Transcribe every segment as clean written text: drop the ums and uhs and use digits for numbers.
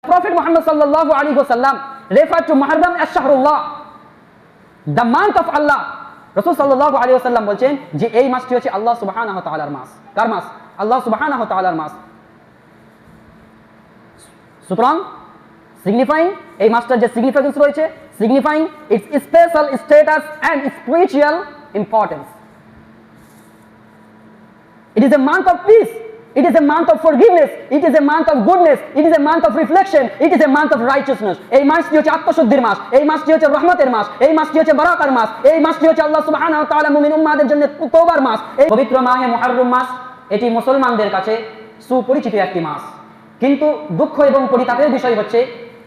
Prophet Muhammad sallallahu alaihi wasallam referred to Muharram as Shahrullah, the month of Allah. রাসূল সাল্লাল্লাহু আলাইহি ওয়াসাল্লাম বলেন যে এই মাসটি হচ্ছে আল্লাহ সুবহানাহু ওয়া তাআলার মাস। কার মাস? আল্লাহ সুবহানাহু ওয়া তাআলার মাস। সুতরাং signifying এই মাসটার যে সিগনিফিকেন্স রয়েছে, signifying its special status and spiritual importance. It is a month of peace. It is a month of forgiveness. It is a month of goodness. It is a month of reflection. It is a month of righteousness. এই মাসটি হচ্ছে আত্মশুদ্ধির মাস, এই মাসটি হচ্ছে রহমতের মাস, এই মাসটি হচ্ছে বারাকার মাস, এই মাসটি হচ্ছে আল্লাহ সুবহানাহু ওয়া তাআলা মুমিন উম্মাহদের জন্য তওবার মাস। এই পবিত্র মাহে মুহররম মাস এটি মুসলমানদের কাছে সুপরিচিত একটি মাস। কিন্তু দুঃখ এবং পরিতাপের বিষয় হচ্ছে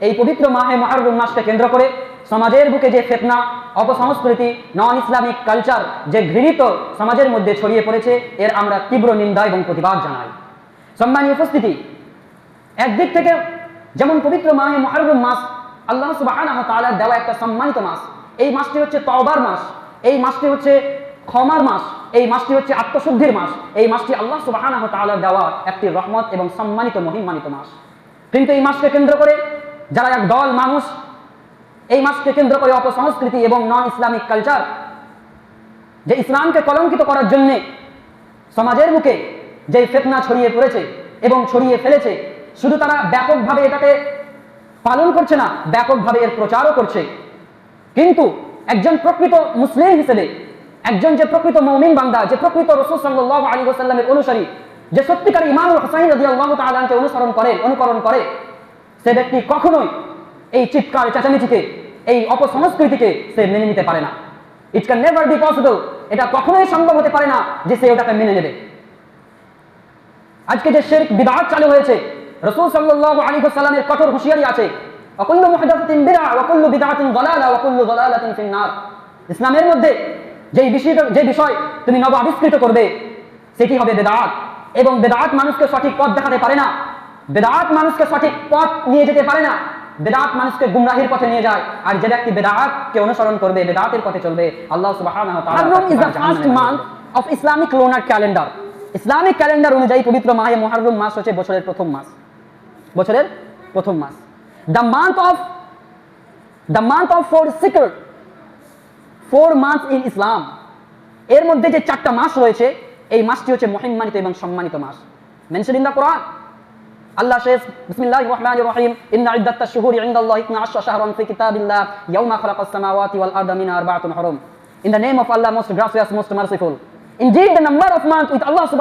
এই পবিত্র মাহে মুহররম মাসকে কেন্দ্র করে সমাজের বুকে যে ফিতনা, অপসংস্কৃতি, নন ইসলামিক কালচার যে ঘৃণিত সমাজের মধ্যে ছড়িয়ে পড়েছে, এর আমরা তীব্র নিন্দা এবং প্রতিবাদ জানাই। সম্মানীয় উপস্থিতি, একদিক থেকে যেমন পবিত্র মাহে মুহররম মাস আল্লাহ সুবহানাহু ওয়া তাআলার দেওয়া একটা সম্মানিত মাস, এই মাসটি হচ্ছে তওবার মাস, এই মাসটি হচ্ছে ক্ষমার মাস, এই মাসটি হচ্ছে আত্মশুদ্ধির মাস, এই মাসটি আল্লাহ সুবহানাহু ওয়া তাআলার দেওয়া একটি রহমত এবং সম্মানিত মহিমান্বিত মাস। কিন্তু এই মাসকে কেন্দ্র করে যারা এক দল মানুষ এই মাসকে কেন্দ্র করে অপসংস্কৃতি এবং নন ইসলামিক কালচার যে ইসলামকে কলঙ্কিত করার জন্য সমাজের মুখে যে ফিতনা ছড়িয়ে পড়েছে এবং ছড়িয়ে ফেলেছে, শুধু তারা ব্যাপকভাবে এটাকে পালন করছে না, ব্যাপকভাবে এর প্রচারও করছে। কিন্তু একজন প্রকৃত মুসলিম হিসেবে, একজন যে প্রকৃত মুমিন বান্দা, যে প্রকৃত রাসূল সাল্লাল্লাহু আলাইহি ওয়াসাল্লামের অনুসারী, যে সত্যিকার ইমামুল হুসাইন রাদিয়াল্লাহু তাআলা আনকে অনুকরণ করে, সে ব্যক্তি কখনোই এই চিৎকার চেঁচামেচিকে, এই অপসংস্কৃতিকে সে মেনে নিতে পারে না। It can never be possible, এটা কখনোই সম্ভব হতে পারে না যে সে ওটাকে মেনে নেবে। আজকে যে শিরক বিদআত চালু হয়েছে, রাসূল সাল্লাল্লাহু আলাইহি ওয়াসাল্লামের কঠোর হুঁশিয়ারি আছে, ওয়াকুল্লু মুহদাসাতিন বিদআ ওয়া কুল্লু বিদআতিন দালালা ওয়া কুল্লু দালালাতিন ফিন নার। ইসলামের মধ্যে যে বিষয় তুমি নব আবিষ্কৃত করবে সেটি হবে বেদাত, এবং বেদাত মানুষকে সঠিক পথ দেখাতে পারে না, বেদাত মানুষকে সঠিক পথ নিয়ে যেতে পারে না, বেদাত মানুষকে গুমরাহির পথে নিয়ে যায়। আর যে ব্যক্তি বেদাতকে অনুসরণ করবে, বেদাতের পথে চলবে, আল্লাহ সুবহানাহু ওয়া তাআলা Muharram is the first month of Islamic lunar calendar. Islamic calendar অনুযায়ী পবিত্র মাহে মুহররম মাস হচ্ছে বছরের প্রথম মাস, বছরের প্রথম মাস। The month of four months in Islam, এর মধ্যে যে চারটা মাস রয়েছে, এই মাসটি হচ্ছে মহিমান্বিত এবং সম্মানিত মাস। মেনশন ইন দ্য কোরআন, আল্লাহ শেষ বিসমিল্লাহির রহমানির রহিম, ইন্না ইদ্দাতাশ শুহুরি ইনদাল্লাহি 12 শাহরান ফি কিতাবিল্লাহ ইয়াওমা খালাকাস সামাওয়াতি ওয়াল আরদা মিনহা আরবা'তুন হুরুম। In the name of Allah, most gracious, most merciful. Indeed, the number of months with Allah